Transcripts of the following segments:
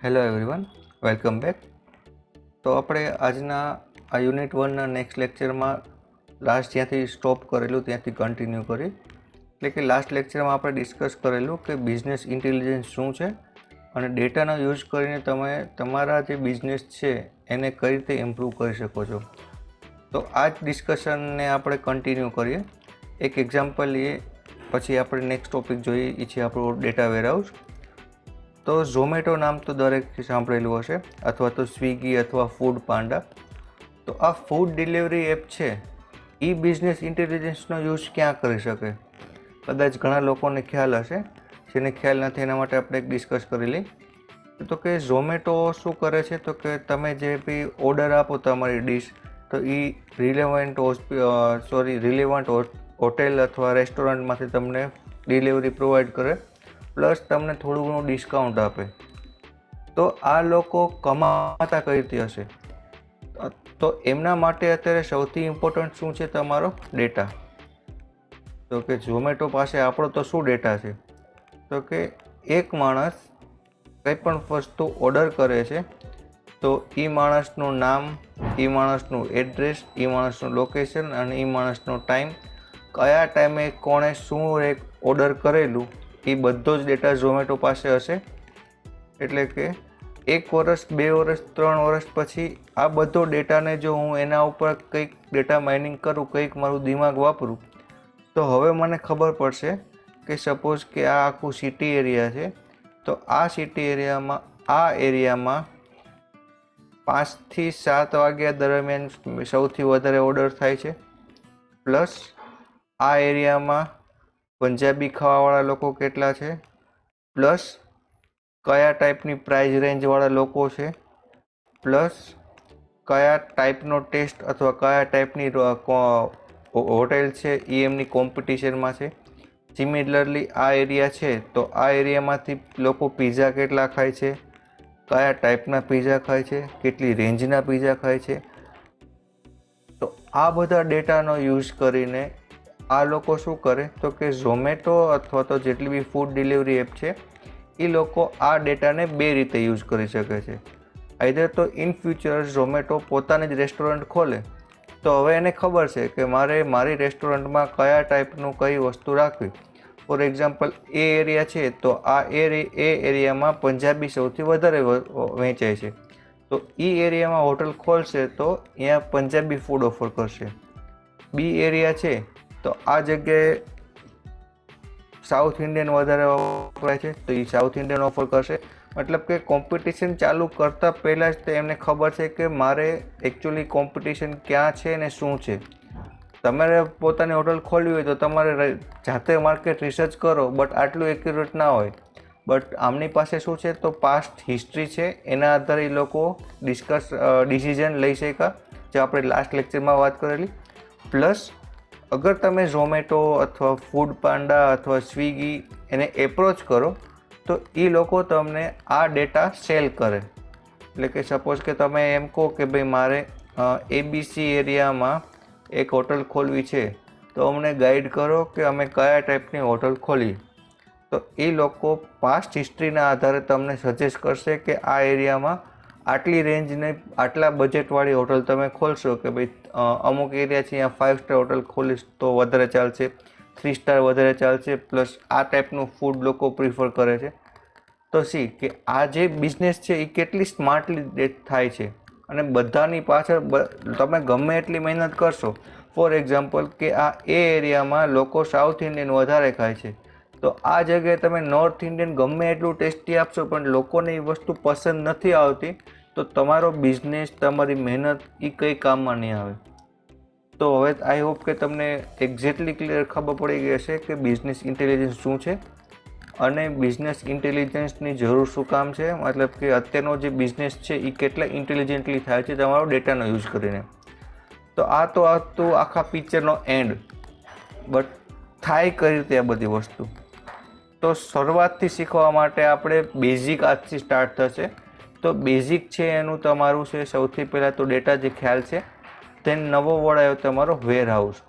Hello everyone, welcome back. તો આપણે આજના આ યુનિટ 1ના નેક્સ્ટ લેક્ચરમાં લાસ્ટ જ્યાંથી સ્ટોપ કરેલું ત્યાંથી કન્ટિન્યુ કરી. એટલે કે લાસ્ટ લેક્ચરમાં આપણે ડિસ્કસ કરેલું કે બિઝનેસ ઇન્ટેલિજન્સ શું છે અને ડેટાનો યુઝ કરીને તમે તમારા જે બિઝનેસ છે એને કઈ રીતે ઇમ્પ્રૂવ કરી શકો છો. તો આ જ ડિસ્કશનને આપણે કન્ટિન્યુ કરીએ. એક એક્ઝામ્પલ લઈએ, પછી આપણે નેક્સ્ટ ટોપિક જોઈએ, એ છે આપણો ડેટા વેરહાઉસ. તો ઝોમેટો નામ તો દરેક સાંભળેલું હશે, અથવા તો સ્વિગી અથવા ફૂડ પાંડા. તો આ ફૂડ ડિલિવરી એપ છે એ બિઝનેસ ઇન્ટેલિજન્સનો યુઝ ક્યાં કરી શકે? કદાચ ઘણા લોકોને ખ્યાલ હશે, જેને ખ્યાલ નથી એના માટે આપણે એક ડિસ્કસ કરી લઈ. તો કે ઝોમેટો શું કરે છે, તો કે તમે જે બી ઓર્ડર આપો તમારી ડીશ, તો એ રિલેવન્ટ હોટેલ અથવા રેસ્ટોરન્ટમાંથી તમને ડિલિવરી પ્રોવાઈડ કરે, પ્લસ તમને થોડું ઘણું ડિસ્કાઉન્ટ આપે. તો આ લોકો કમાતા કઈ રીતે હશે? તો એમના માટે અત્યારે સૌથી ઇમ્પોર્ટન્ટ શું છે? તમારો ડેટા. તો કે ઝોમેટો પાસે આપણો તો શું ડેટા છે? તો કે એક માણસ કંઈ પણ વસ્તુ ઓર્ડર કરે છે તો એ માણસનું નામ, એ માણસનું એડ્રેસ, એ માણસનું લોકેશન અને એ માણસનો ટાઈમ, કયા ટાઈમે કોણે શું ઓર્ડર કરેલું, એ બધો જ ડેટા ઝોમેટો પાસે હશે. એટલે કે 1 વર્ષ, 2 વર્ષ, 3 વર્ષ પછી આ બધો ડેટાને જો હું એના ઉપર કંઈક ડેટા માઇનિંગ કરું, કંઈક મારું દિમાગ વાપરું, તો હવે મને ખબર પડશે કે સપોઝ કે આ આખું સિટી એરિયા છે, તો આ સિટી એરિયામાં 5 થી 7 વાગ્યા દરમિયાન સૌથી વધારે ઓર્ડર થાય છે. પ્લસ આ એરિયામાં પંજાબી ખાવાવાળા લોકો કેટલા છે, પ્લસ કયા ટાઈપની પ્રાઇસ રેન્જવાળા લોકો છે, પ્લસ કયા ટાઈપનો ટેસ્ટ અથવા કયા ટાઈપની હોટેલ છે એ એમની કોમ્પિટિશનમાં છે. સિમિલરલી આ એરિયા છે તો આ એરિયામાંથી લોકો પીઝા કેટલા ખાય છે, કયા ટાઈપના પીઝા ખાય છે, કેટલી રેન્જના પીઝા ખાય છે. તો આ બધા ડેટાનો યુઝ કરીને આ લોકો શું કરે, તો કે ઝોમેટો અથવા તો જેટલી બી ફૂડ ડિલિવરી એપ છે એ લોકો આ ડેટાને બે રીતે યુઝ કરી શકે છે. આઈધર તો ઇન ફ્યુચર ઝોમેટો પોતાની જ રેસ્ટોરન્ટ ખોલે, તો હવે એને ખબર છે કે મારે મારી રેસ્ટોરન્ટમાં કયા ટાઈપનું કઈ વસ્તુ રાખવી. ફોર એક્ઝામ્પલ, એ એરિયા છે તો એ એરિયામાં પંજાબી સૌથી વધારે વેચાય છે, તો એ એરિયામાં હોટલ ખોલશે તો અહીંયા પંજાબી ફૂડ ઓફર કરશે. બી એરિયા છે તો આ જગ્યાએ સાઉથ ઇન્ડિયન વધારે વપરાય છે તો એ સાઉથ ઇન્ડિયન ઓફર કરશે. મતલબ કે કોમ્પિટિશન ચાલુ કરતાં પહેલાં જ એમને ખબર છે કે મારે એકચ્યુઅલી કોમ્પિટિશન ક્યાં છે ને શું છે. તમારે પોતાની હોટલ ખોલવી હોય તો તમારે જાતે માર્કેટ રિસર્ચ કરો, બટ આટલું એક્યુરેટ ના હોય. બટ આમની પાસે શું છે, તો પાસ્ટ હિસ્ટ્રી છે, એના આધારે એ લોકો ડિસિઝન લઈ શક્યા, જે આપણે લાસ્ટ લેક્ચરમાં વાત કરેલી. પ્લસ અગર તમે ઝોમેટો અથવા ફૂડ પાંડા અથવા સ્વિગી એને એપ્રોચ કરો તો એ લોકો તમને આ ડેટા સેલ કરે. એટલે કે સપોઝ કે તમે એમ કહો કે ભાઈ મારે ABC એરિયામાં એક હોટલ ખોલવી છે, તો અમને ગાઈડ કરો કે અમે કયા ટાઈપની હોટલ ખોલી. તો એ લોકો પાસ્ટ હિસ્ટ્રીના આધારે તમને સજેસ્ટ કરશે કે આ એરિયામાં આટલી રેન્જને આટલા બજેટવાળી હોટલ તમે ખોલશો, કે ભાઈ અમુક એરિયા છે અહીંયા 5 સ્ટાર હોટલ ખોલીશ તો વધારે ચાલશે, 3 સ્ટાર વધારે ચાલશે, પ્લસ આ ટાઈપનું ફૂડ લોકો પ્રિફર કરે છે. તો કે આ જે બિઝનેસ છે એ કેટલી સ્માર્ટલી થાય છે, અને બધાની પાછળ તમે ગમે એટલી મહેનત કરશો. ફોર એક્ઝામ્પલ કે આ એરિયામાં લોકો સાઉથ ઇન્ડિયન વધારે ખાય છે, તો આ જગ્યાએ તમે નોર્થ ઇન્ડિયન ગમે એટલું ટેસ્ટી આપશો પણ લોકોને એ વસ્તુ પસંદ નથી આવતી, તો તમારો બિઝનેસ, તમારી મહેનત એ કંઈ કામમાં નહીં આવે. તો હવે આઈ હોપ કે તમને એક્ઝેક્ટલી ક્લિયર ખબર પડી ગઈ હશે કે બિઝનેસ ઇન્ટેલિજન્સ શું છે અને બિઝનેસ ઇન્ટેલિજન્સની જરૂર શું કામ છે. મતલબ કે અત્યારનો જે બિઝનેસ છે એ કેટલા ઇન્ટેલિજન્ટલી થાય છે તમારો ડેટાનો યુઝ કરીને. તો આ તો હતું આખા પિક્ચરનો એન્ડ. બટ થાય કઈ રીતે આ બધી વસ્તુ? તો શરૂઆતથી શીખવા માટે આપણે બેઝિક આજથી સ્ટાર્ટ થશે. તો બેઝિક છે એનું તમારું છે સૌથી પહેલાં તો ડેટા જે ખ્યાલ છે. ધેન નવો વર્ડ આવ્યો તમારો વેર હાઉસ.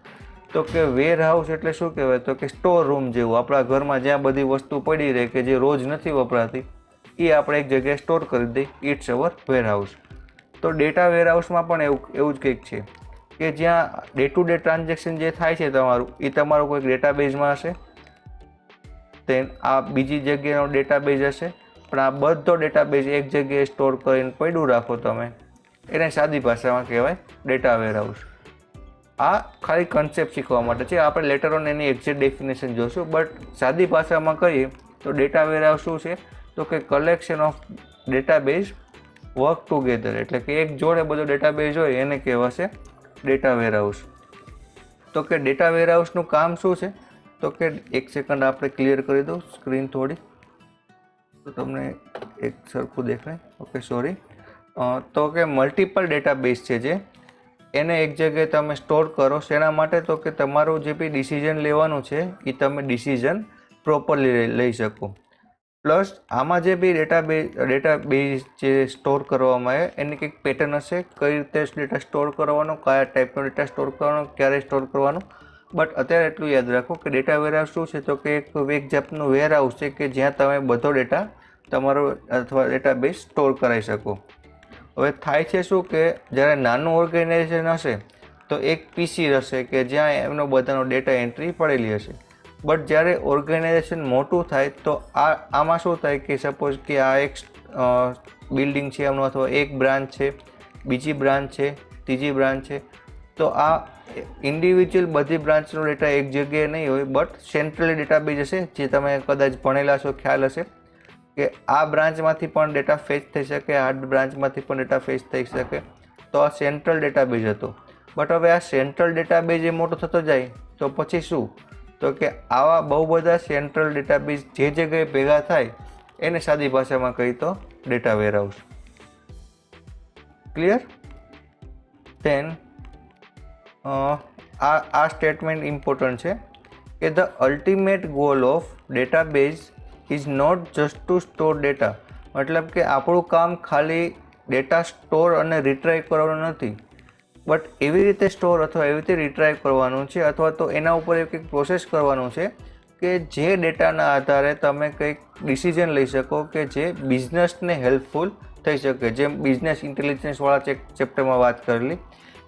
તો કે વેર હાઉસ એટલે શું કહેવાય? તો કે સ્ટોર રૂમ જેવું, આપણા ઘરમાં જ્યાં બધી વસ્તુ પડી રહે કે જે રોજ નથી વપરાતી, એ આપણે એક જગ્યાએ સ્ટોર કરી દઈએ, ઇટ્સ અવર વેરહાઉસ. તો ડેટા વેરહાઉસમાં પણ એવું જ કંઈક છે કે જ્યાં ડે ટુ ડે ટ્રાન્ઝેક્શન જે થાય છે તમારું, એ તમારું કોઈક ડેટાબેઝમાં હશે, તેન આ બીજી જગ્યાનો ડેટાબેઝ હશે, પણ આ બધો ડેટાબેઝ એક જગ્યાએ સ્ટોર કરીને પડ્યું રાખો તમે, એને સાદી ભાષામાં કહેવાય ડેટા વેરહાઉસ. આ ખાલી કન્સેપ્ટ શીખવા માટે છે, આપણે letter on any exact definition જોશું, બટ સાદી ભાષામાં કહીએ તો ડેટા વેરહાઉસ શું છે, તો કે collection of database work together, એટલે કે એક જોડે બધો ડેટાબેઝ હોય એને કહેવાશે ડેટા વેરહાઉસ. તો કે ડેટા વેરહાઉસનું કામ શું છે, તો કે એક સેકન્ડ આપણે ક્લિયર કરી દઉં સ્ક્રીન થોડી, તો તમને એક સરખું દેખાય. Okay, sorry. તો કે મલ્ટિપલ ડેટાબેઝ છે જે એને એક જગ્યાએ તમે સ્ટોર કરો. શેના માટે, તો કે તમારું જે બી ડિસિઝન લેવાનું છે એ તમે ડિસિઝન પ્રોપરલી લઈ શકો. પ્લસ આમાં જે બી ડેટાબેઝ જે સ્ટોર કરવામાં આવે એની કંઈક પેટર્ન હશે, કઈ રીતે ડેટા સ્ટોર કરવાનો, કયા ટાઈપનો ડેટા સ્ટોર કરવાનો, ક્યારે સ્ટોર કરવાનો. બટ અત્યારે એટલું યાદ રાખો કે ડેટા વેરહાઉસ શું છે, તો કે એક જાતનું વેરહાઉસ છે કે જ્યાં તમે બધો ડેટા તમારો અથવા ડેટાબેઝ સ્ટોર કરાવી શકો. હવે થાય છે શું કે જ્યારે નાનું ઓર્ગેનાઇઝેશન હશે તો એક પીસી હશે કે જ્યાં એમનો બધાનો ડેટા એન્ટ્રી પડેલી હશે. બટ જ્યારે ઓર્ગેનાઇઝેશન મોટું થાય તો આમાં શું થાય કે સપોઝ કે આ એક બિલ્ડિંગ છે એમનો, અથવા એક બ્રાન્ચ છે, બીજી બ્રાન્ચ છે, ત્રીજી બ્રાન્ચ છે, તો આ ઇન્ડિવિજ્યુઅલ બધી બ્રાન્ચનો ડેટા એક જગ્યાએ નહીં હોય, બટ સેન્ટ્રલી ડેટાબેઝ હશે, જે તમે કદાચ ભણેલા છો, ખ્યાલ હશે કે આ બ્રાન્ચમાંથી પણ ડેટા ફેચ થઈ શકે, આ બ્રાન્ચમાંથી પણ ડેટા ફેચ થઈ શકે. તો આ સેન્ટ્રલ ડેટાબેઝ હતો. બટ હવે આ સેન્ટ્રલ ડેટાબેઝ એ મોટો થતો જાય તો પછી શું, તો કે આવા બહુ બધા સેન્ટ્રલ ડેટાબેઝ જે જગ્યાએ ભેગા થાય એને સાદી ભાષામાં કહી તો ડેટા વેરહાઉસ. ક્લિયર? ધેન આ સ્ટેટમેન્ટ ઇમ્પોર્ટન્ટ છે કે the ultimate goal of database is not just to store data. મતલબ કે આપણું કામ ખાલી ડેટા સ્ટોર અને રિટ્રાઈવ કરવાનું નથી, બટ એવી રીતે સ્ટોર અથવા એવી રીતે રિટ્રાઈવ કરવાનું છે, અથવા તો એના ઉપર એક પ્રોસેસ કરવાનું છે કે જે ડેટાના આધારે તમે કંઈક ડિસિઝન લઈ શકો કે જે બિઝનેસને હેલ્પફુલ થઈ શકે. જેમ બિઝનેસ ઇન્ટેલિજન્સવાળા ચેપ્ટરમાં વાત કરેલી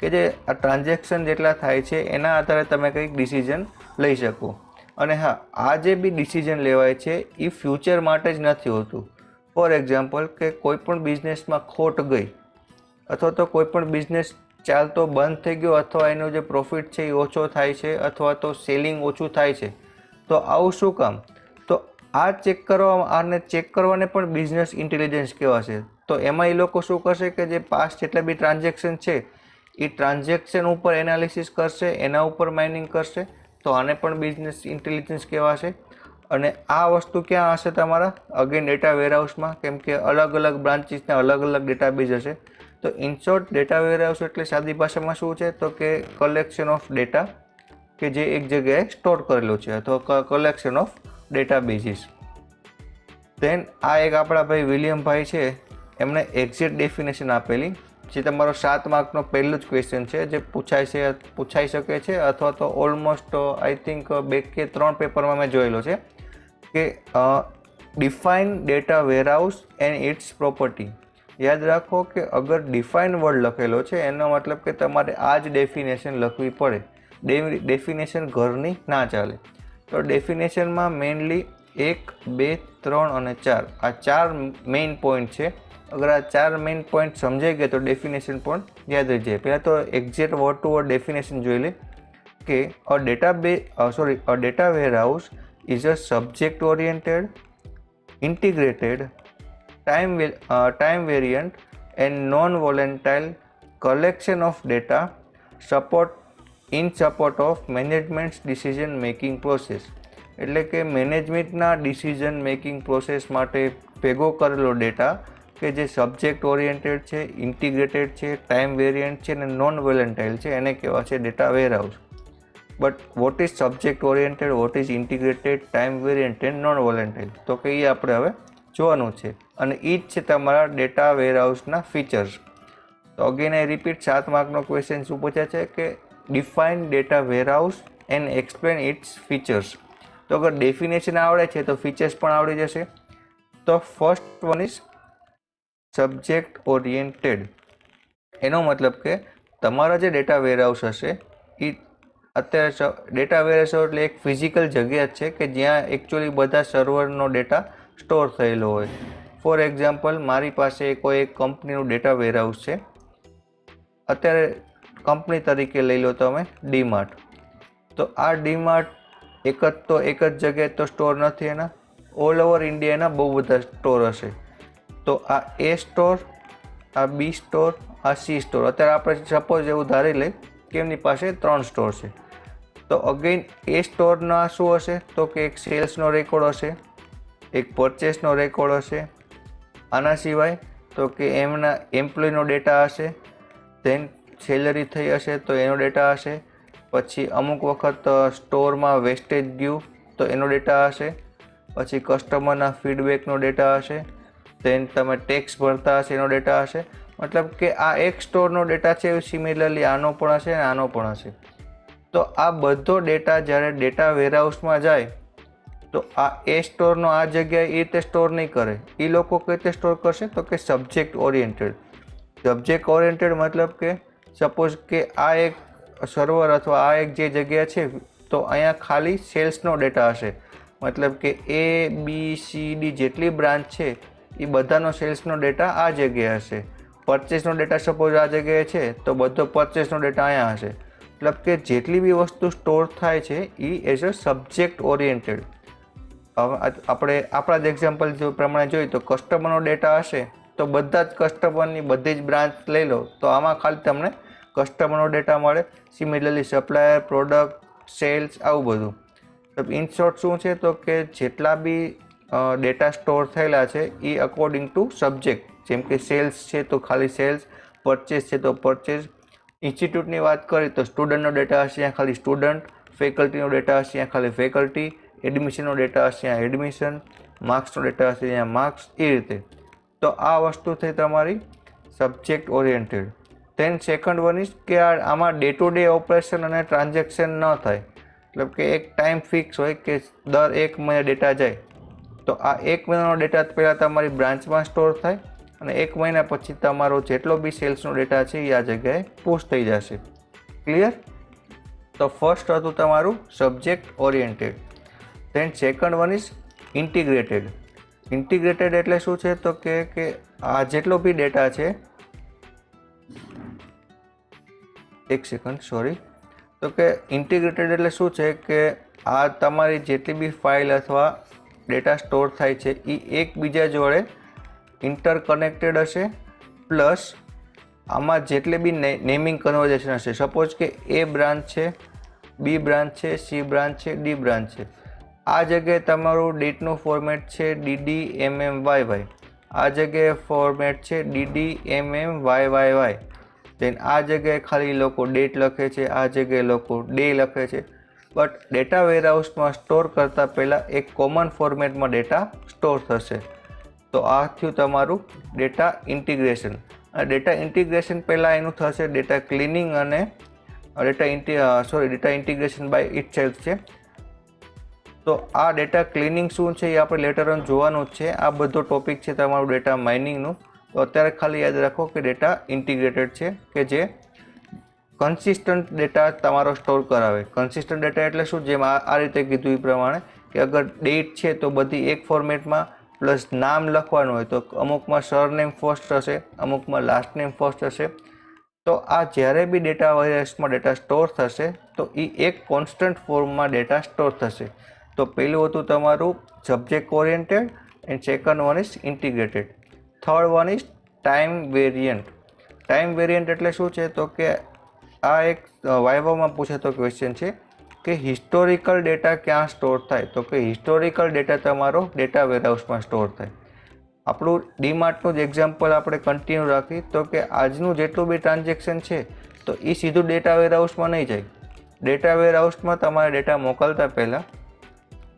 કે જે આ ટ્રાન્ઝેક્શન જેટલા થાય છે એના આધારે તમે કંઈક ડિસિઝન લઈ શકો. અને હા, આ જે બી ડિસિઝન લેવાય છે એ ફ્યુચર માટે જ નથી હોતું. ફોર એક્ઝામ્પલ કે કોઈ પણ બિઝનેસમાં ખોટ ગઈ, અથવા તો કોઈ પણ બિઝનેસ ચાલતો બંધ થઈ ગયો, અથવા એનો જે પ્રોફિટ છે એ ઓછો થાય છે, અથવા તો સેલિંગ ઓછું થાય છે, તો આવું શું કામ? તો આ ચેક કરવાને પણ બિઝનેસ ઇન્ટેલિજન્સ કહેવાશે. તો એમાં એ લોકો શું કરશે કે જે પાસ્ટ જેટલા બી ટ્રાન્ઝેક્શન છે એ ટ્રાન્ઝેક્શન ઉપર એનાલિસિસ કરશે, એના ઉપર માઇનિંગ કરશે. તો આને પણ બિઝનેસ ઇન્ટેલિજન્સ કહેવાશે. અને આ વસ્તુ ક્યાં હશે તમારા? અગેન ડેટા વેરહાઉસમાં, કેમ કે અલગ અલગ બ્રાન્ચીસના અલગ અલગ ડેટાબેઝ હશે. તો ઇન શોર્ટ ડેટા વેરહાઉસ એટલે સાદી ભાષામાં શું છે, તો કે કલેક્શન ઓફ ડેટા કે જે એક જગ્યાએ સ્ટોર કરેલો છે, અથવા કલેક્શન ઓફ ડેટાબેઝીસ. ધેન આ એક આપણા ભાઈ વિલિયમભાઈ છે, એમણે એક્ઝેક્ટ ડેફિનેશન આપેલી, જે તમારો 7 માર્કનો પહેલું જ ક્વેશ્ચન છે, જે પૂછાઈ શકે છે, અથવા તો ઓલમોસ્ટ આઈ થિંક 2 કે 3 પેપરમાં મેં જોયેલો છે કે define data warehouse and its property. યાદ રાખો કે અગર ડિફાઇન વર્ડ લખેલો છે એનો મતલબ કે તમારે આ જ ડેફિનેશન લખવી પડે. ડેફિનેશન ઘરની ના ચાલે. તો ડેફિનેશનમાં મેઇનલી 1, 2, 3 અને 4 આ 4 મેઇન પોઈન્ટ છે. અગર આ 4 મેઇન પોઈન્ટ સમજાઈ ગયા તો ડેફિનેશન પણ યાદ રહી જાય. પહેલાં તો exact word to word definition જોઈ લે કે a data warehouse is a subject oriented, integrated, time variant and non-volatile collection of data in support of management's decision making process. એટલે કે મેનેજમેન્ટના ડિસિઝન મેકિંગ પ્રોસેસ માટે ભેગો કરેલો ડેટા કે જે સબ્જેક્ટ ઓરિએન્ટેડ છે, ઇન્ટિગ્રેટેડ છે, ટાઈમ વેરિયન્ટ છે અને નોન વોલેન્ટાઇલ છે, એને કહેવાય છે data warehouse. But what is subject oriented, what is integrated, time variant and non volatile, તો કે એ આપણે હવે જોવાનું છે. અને એ જ છે તમારા ડેટા વેરહાઉસના ફીચર્સ. તો અગેન આઈ રિપીટ, 7 માર્કનો ક્વેશ્ચન શું પૂછે છે કે define data warehouse and explain its features. તો અગર ડેફિનેશન આવડે છે તો ફીચર્સ પણ આવડી જશે. તો first one is subject oriented. એનો મતલબ કે તમારા જે ડેટા વેરહાઉસ હશે એ અત્યારે ડેટા વેરહાઉસ એટલે એક ફિઝિકલ જગ્યા જ છે કે જ્યાં એકચ્યુઅલી બધા સર્વરનો ડેટા સ્ટોર થયેલો હોય. ફોર એક્ઝામ્પલ, મારી પાસે કોઈ એક કંપનીનું ડેટા વેરહાઉસ છે. અત્યારે કંપની તરીકે લઈ લો તમે ડીમાર્ટ. તો આ ડીમાર્ટ એક જ જગ્યાએ તો સ્ટોર નથી, એના ઓલ ઓવર ઇન્ડિયાના બહુ બધા સ્ટોર હશે. તો આ એ સ્ટોર, આ બી સ્ટોર, આ સી સ્ટોર. અત્યારે આપણે સપોઝ એવું ધારી લઈ કે એમની પાસે 3 સ્ટોર છે. તો અગેન એ સ્ટોરના શું હશે તો કે એક સેલ્સનો રેકોર્ડ હશે, એક પરચેસનો રેકોર્ડ હશે. આના સિવાય તો કે એમના એમ્પ્લોયનો ડેટા હશે, ધેન સેલરી થઈ હશે તો એનો ડેટા હશે. પછી અમુક વખત સ્ટોરમાં વેસ્ટેજ ગયું તો એનો ડેટા હશે. પછી કસ્ટમરના ફીડબેકનો ડેટા હશે. ધેન તમે ટેક્સ ભરતા હશે એનો ડેટા હશે. મતલબ કે આ એક સ્ટોરનો ડેટા છે, સિમિલરલી આનો પણ હશે અને આનો પણ હશે. તો આ બધો ડેટા જ્યારે ડેટા વેરહાઉસમાં જાય તો આ એ સ્ટોરનો આ જગ્યાએ એ રીતે સ્ટોર નહીં કરે. એ લોકો કઈ રીતે સ્ટોર કરશે તો કે સબ્જેક્ટ ઓરિએન્ટેડ. સબ્જેક્ટ ઓરિએન્ટેડ મતલબ કે સપોઝ કે આ એક સર્વર અથવા આ એક જે જગ્યા છે તો અહીંયા ખાલી સેલ્સનો ડેટા હશે. મતલબ કે એ બી સી ડી જેટલી બ્રાન્ચ છે એ બધાનો સેલ્સનો ડેટા આ જગ્યાએ હશે. પરચેસનો ડેટા સપોઝ આ જગ્યાએ છે તો બધો પરચેસનો ડેટા અહીંયા હશે. મતલબ કે જેટલી બી વસ્તુ સ્ટોર થાય છે એ એઝ અ સબ્જેક્ટ ઓરિએન્ટેડ. આપણે આપણા જ એક્ઝામ્પલ પ્રમાણે જોઈએ તો કસ્ટમરનો ડેટા હશે તો બધા જ કસ્ટમરની બધી જ બ્રાન્ચ લઈ લો તો આમાં ખાલી તમને કસ્ટમરનો ડેટા મળે. સિમિલરલી સપ્લાયર, પ્રોડક્ટ, સેલ્સ, આવું બધું. ઇન શોર્ટ શું છે તો કે જેટલા બી ડેટા સ્ટોર થયેલા છે એ અકોર્ડિંગ ટુ સબ્જેક્ટ. જેમ કે સેલ્સ છે તો ખાલી સેલ્સ, પરચેસ છે તો પરચેસ. ઇન્સ્ટિટ્યૂટની વાત કરીએ તો સ્ટુડન્ટનો ડેટા હશે ત્યાં ખાલી સ્ટુડન્ટ, ફેકલ્ટીનો ડેટા હશે ત્યાં ખાલી ફેકલ્ટી, એડમિશનનો ડેટા હશે ત્યાં એડમિશન, માર્ક્સનો ડેટા હશે ત્યાં માર્ક્સ. એ રીતે. તો આ વસ્તુ થઈ તમારી subject oriented. Than second one is કે આમાં ડે ટુ ડે ઓપરેશન અને ટ્રાન્ઝેક્શન ન થાય. મતલબ કે એક ટાઈમ ફિક્સ હોય કે દર 1 મહિને ડેટા જાય. તો આ 1 મહિનાનો ડેટા પહેલાં તમારી બ્રાન્ચમાં સ્ટોર થાય અને 1 મહિના પછી તમારો જેટલો બી સેલ્સનો ડેટા છે એ આ જગ્યાએ પુશ થઈ જશે. ક્લિયર? તો ફર્સ્ટ હતું તમારું subject oriented. Than second one is integrated. Integrated એટલે શું છે તો કે આ જેટલો બી ડેટા છે, એક સેકન્ડ સોરી. તો કે ઇન્ટિગ્રેટેડ એટલે શું છે કે આ તમારી જેટલી બી ફાઇલ અથવા ડેટા સ્ટોર થાય છે એ એકબીજા જોડે ઇન્ટરકનેક્ટેડ હશે. પ્લસ આમાં જેટલી બી નેમિંગ કન્વર્ઝેશન હશે. સપોઝ કે એ બ્રાન્ચ છે, બી બ્રાન્ચ છે, સી બ્રાન્ચ છે, ડી બ્રાન્ચ છે. આ જગ્યાએ તમારું ડેટનું ફોર્મેટ છે DDMMYY. આ જગ્યાએ ફોર્મેટ છે DDMMYYY. ધેન આ જગ્યાએ ખાલી લોકો ડેટ લખે છે, આ જગ્યાએ લોકો ડે લખે છે. બટ ડેટા વેરહાઉસમાં સ્ટોર કરતાં પહેલાં એક કોમન ફોર્મેટમાં ડેટા સ્ટોર થશે. તો આ થયું તમારું ડેટા ઇન્ટિગ્રેશન. અને ડેટા ઇન્ટિગ્રેશન પહેલાં એનું થશે ડેટા ક્લિનિંગ અને ડેટા ઇન્ટિગ્રેશન બાય ઇટસેલ્ફ છે. તો આ ડેટા ક્લિનિંગ શું છે એ આપણે લેટર ઓન જોવાનું જ છે. આ બધો ટોપિક છે તમારું ડેટા માઇનિંગનું. તો અત્યારે ખાલી યાદ રાખો કે ડેટા ઇન્ટિગ્રેટેડ છે કે જે કન્સિસ્ટન્ટ ડેટા તમારો સ્ટોર કરાવે. કન્સિસ્ટન્ટ ડેટા એટલે શું? જેમ આ રીતે કીધું એ પ્રમાણે કે અગર ડેટ છે તો બધી એક ફોર્મેટમાં, પ્લસ નામ લખવાનું હોય તો અમુકમાં સરનેમ ફર્સ્ટ હશે, અમુકમાં લાસ્ટ નેમ ફર્સ્ટ હશે. તો આ જ્યારે બી ડેટા વેરહાઉસમાં ડેટા સ્ટોર થશે તો એ એક કોન્સ્ટન્ટ ફોર્મમાં ડેટા સ્ટોર થશે. તો પહેલું હતું તમારું subject oriented and second one is integrated. Third one is time variant. Time variant એટલે શું છે તો કે આ એક વાઇવામાં પૂછાતો ક્વેશ્ચન છે કે હિસ્ટોરિકલ ડેટા ક્યાં સ્ટોર થાય? તો કે હિસ્ટોરિકલ ડેટા તમારો ડેટા વેરહાઉસમાં સ્ટોર થાય. આપણું ડીમાર્ટનું જ એક્ઝામ્પલ આપણે કન્ટિન્યુ રાખી તો કે આજનું જેટલું બી ટ્રાન્ઝેક્શન છે તો એ સીધું ડેટા વેરહાઉસમાં નહીં જાય. ડેટા વેરહાઉસમાં તમારે ડેટા મોકલતા પહેલાં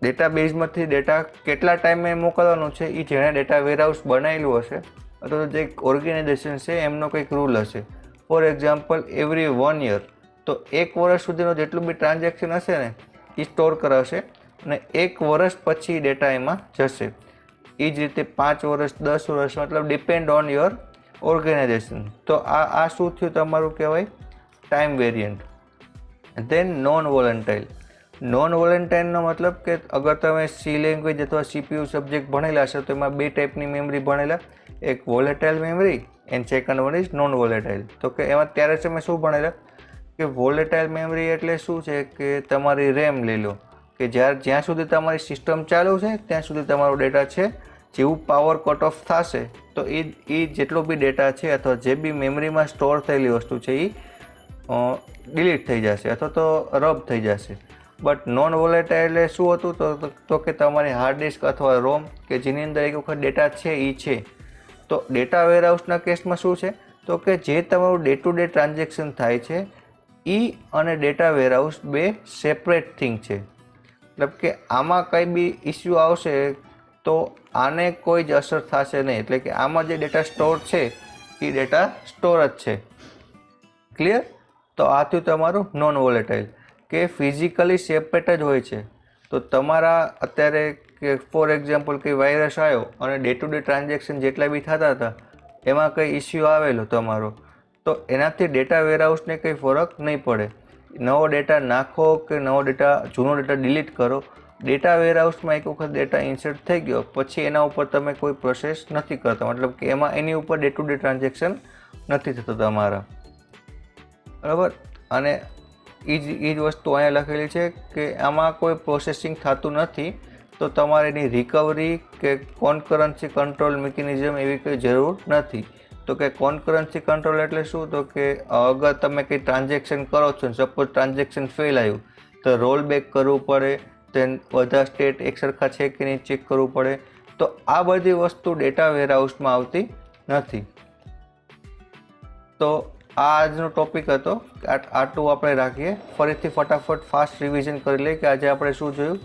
ડેટાબેઝમાંથી ડેટા કેટલા ટાઈમે મોકલવાનું છે એ જેણે ડેટા વેરહાઉસ બનાવેલું હશે અથવા તો જે ઓર્ગેનાઇઝેશન છે એમનો કંઈક રૂલ હશે. For example every 1 year. તો 1 વર્ષ સુધીનો જેટલું બી ટ્રાન્ઝેક્શન હશે ને એ સ્ટોર કરાવશે અને 1 વર્ષ પછી ડેટા એમાં જશે. એ જ રીતે 5 વર્ષ 10 વર્ષ મતલબ ડિપેન્ડ ઓન યોર ઓર્ગેનાઇઝેશન. તો આ શું થયું તમારું કહેવાય time variant. Then non volatile. Non વોલેન્ટાઇલનો મતલબ કે અગર તમે સી લેંગ્વેજ અથવા CPU સબ્જેક્ટ ભણેલા હશો તો એમાં 2 ટાઈપની મેમરી ભણેલા, એક volatile memory and second one is non volatile. તો કે એમાં ત્યારે તમે શું ભણેલા કે વોલેટાઇલ મેમરી એટલે શું છે કે તમારી રેમ લઈ લો કે જ્યાં સુધી તમારી સિસ્ટમ ચાલુ છે ત્યાં સુધી તમારો ડેટા છે. જેવું પાવર કટ ઓફ થશે તો એ જેટલો બી ડેટા છે અથવા જે બી મેમરીમાં સ્ટોર થયેલી વસ્તુ છે એ ડિલીટ થઈ જશે અથવા તો રબ થઈ જશે. બટ નોન વોલેટાઇલ શું હતું તો કે તમારી હાર્ડ ડિસ્ક અથવા રોમ કે જેની અંદર એક વખત ડેટા છે એ છે. તો ડેટા વેરહાઉસના કેસમાં શું છે તો કે જે તમારું ડે ટુ ડે ટ્રાન્ઝેક્શન થાય છે એ અને ડેટા વેરહાઉસ બે સેપરેટ થિંગ છે. મતલબ કે આમાં કંઈ બી ઇસ્યુ આવશે તો આને કોઈ જ અસર થશે નહીં. એટલે કે આમાં જે ડેટા સ્ટોર છે એ ડેટા સ્ટોર જ છે. ક્લિયર? તો આ થયું તમારું નોન વોલેટાઇલ કે ફિઝિકલી સેપરેટ જ હોય છે. તો તમારા અત્યારે કે ફોર એક્ઝામ્પલ કે વાયરસ આવ્યો અને ડે ટુ ડે ટ્રાન્ઝેક્શન જેટલા બી થતા હતા એમાં કંઈ ઇસ્યુ આવેલો તમારો તો એનાથી ડેટા વેરહાઉસને કંઈ ફરક નહીં પડે. નવો ડેટા નાખો કે નવો ડેટા જૂનો ડેટા ડિલીટ કરો, ડેટા વેરહાઉસમાં એક વખત ડેટા ઇન્સર્ટ થઈ ગયો પછી એના ઉપર તમે કોઈ પ્રોસેસ નથી કરતા. મતલબ કે એમાં એની ઉપર ડે ટુ ડે ટ્રાન્ઝેક્શન નથી થતું તમારા. બરાબર? અને એ જ વસ્તુ અહીંયા લખેલી છે કે આમાં કોઈ પ્રોસેસિંગ થતું નથી તો તમારે એની રિકવરી કે કોન્કરન્સી કંટ્રોલ મિકેનિઝમ એવી કંઈ જરૂર નથી. તો કે કોન્કરન્સી કંટ્રોલ એટલે શું તો કે અગર તમે કંઈ ટ્રાન્ઝેક્શન કરો છો સપોઝ ટ્રાન્ઝેક્શન ફેલ આવ્યું તો રોલ બેક કરવું પડે, then બધા સ્ટેટ એક સરખા છે કે નહીં ચેક કરવું પડે. તો આ બધી વસ્તુ ડેટા વેરહાઉસમાં આવતી નથી. તો આ આજનો ટોપિક હતો. આટલું આપણે રાખીએ. ફરીથી ફટાફટ ફાસ્ટ રિવિઝન કરી લઈએ કે આજે આપણે શું જોયું.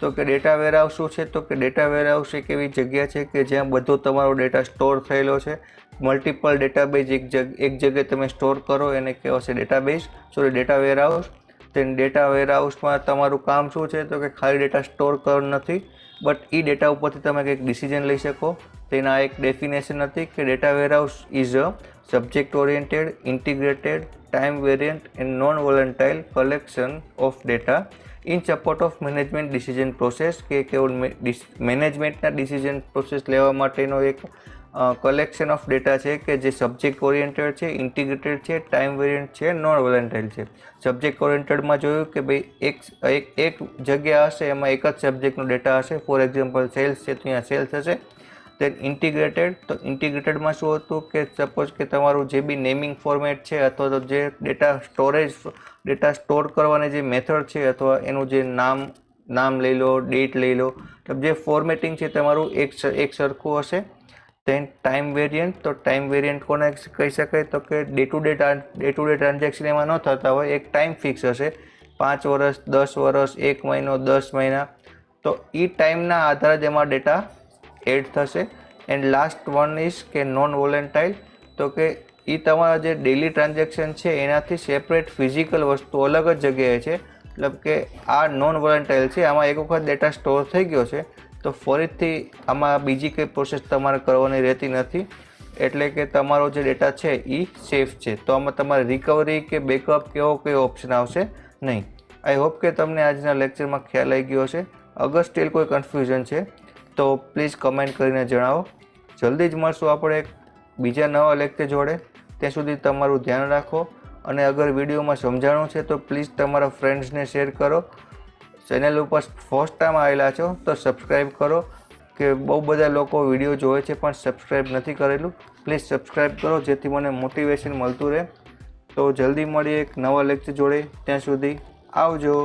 તો કે ડેટા વેરહાઉસ શું છે તો કે ડેટા વેરહાઉસ એક એવી જગ્યા છે કે જ્યાં બધો તમારો ડેટા સ્ટોર થયેલો છે. મલ્ટિપલ ડેટાબેઝ એક જગ્યાએ તમે સ્ટોર કરો એને કહેવાશે ડેટા વેરહાઉસ. તેન ડેટા વેરહાઉસમાં તમારું કામ શું છે તો કે ખાલી ડેટા સ્ટોર કરવાનું નથી બટ એ ડેટા ઉપરથી તમે કંઈક ડિસિઝન લઈ શકો. તેના એક ડેફિનેશન હતી કે data warehouse is a subject oriented, integrated, time variant and non volatile collection of data in support of management decision process. કે કેવું મેનેજમેન્ટના ડિસિઝન પ્રોસેસ લેવા માટેનો એક કલેક્શન ઓફ ડેટા છે કે જે સબ્જેક્ટ ઓરિએન્ટેડ છે, ઇન્ટિગ્રેટેડ છે, ટાઈમ વેરિયન્ટ છે, નોન વોલેન્ટાઇલ છે. સબ્જેક્ટ ઓરિએન્ટેડમાં જોયું કે ભાઈ એક જગ્યા હશે એમાં એક જ સબ્જેક્ટનો ડેટા હશે. ફોર એક્ઝામ્પલ સેલ્સ છે તો અહીંયા સેલ્સ હશે. દેન ઇન્ટિગ્રેટેડ, તો ઇન્ટિગ્રેટેડમાં શું હતું કે સપોઝ કે તમારું જે બી નેમિંગ ફોર્મેટ છે અથવા તો જે ડેટા સ્ટોર કરવાની જે મેથડ છે અથવા એનું જે નામ લઈ લો, ડેટ લઈ લો, જે ફોર્મેટિંગ છે તમારું એક સરખું હશે. દેન ટાઈમ વેરિયન્ટ, તો ટાઈમ વેરિયન્ટ કોને કહી શકાય તો કે ડે ટુ ડે ટ્રાન્ઝેક્શન એમાં ન થતા હોય, એક ટાઈમ ફિક્સ હશે 5 વર્ષ, 10 વર્ષ, 1 મહિનો, 10 મહિના. તો એ ટાઈમના આધારે જ એમાં ડેટા એડ થશે. એન્ડ લાસ્ટ વન ઇઝ કે નોન વોલેન્ટાઇલ, તો કે એ તમારા જે ડેલી ટ્રાન્ઝેક્શન છે એનાથી સેપરેટ ફિઝિકલ વસ્તુ અલગ જ જગ્યાએ છે. મતલબ કે આ નોન વોલેન્ટાઇલ છે, આમાં એક વખત ડેટા સ્ટોર થઈ ગયો છે તો ફરીથી આમાં બીજી કંઈ પ્રોસેસ તમારે કરવાની રહેતી નથી. એટલે કે તમારો જે ડેટા છે એ સેફ છે. તો આમાં તમારે રિકવરી કે બેકઅપ કે એવો કોઈ ઓપ્શન આવશે નહીં. આઈ હોપ કે તમને આજના લેક્ચરમાં ખ્યાલ આવી ગયો હશે. અગર સ્ટીલ કોઈ કન્ફ્યુઝન છે તો પ્લીઝ કમેન્ટ કરીને જણાવો. જલ્દી જ મળશું આપણે એક બીજા નવા લેક્ચર જોડે. ત્યાં સુધી તમારું ધ્યાન રાખો અને અગર વિડીયોમાં સમજાણું છે તો પ્લીઝ તમારા ફ્રેન્ડ્સને શેર કરો. ચેનલ ઉપર ફર્સ્ટ ટાઈમ આવેલા છો તો સબસ્ક્રાઈબ કરો. કે બહુ બધા લોકો વિડીયો જોવે છે પણ સબસ્ક્રાઈબ નથી કરેલું. પ્લીઝ સબસ્ક્રાઈબ કરો જેથી મને મોટિવેશન મળતું રહે. તો જલ્દી મળીએ એક નવા લેક્ચર જોડે. ત્યાં સુધી આવજો.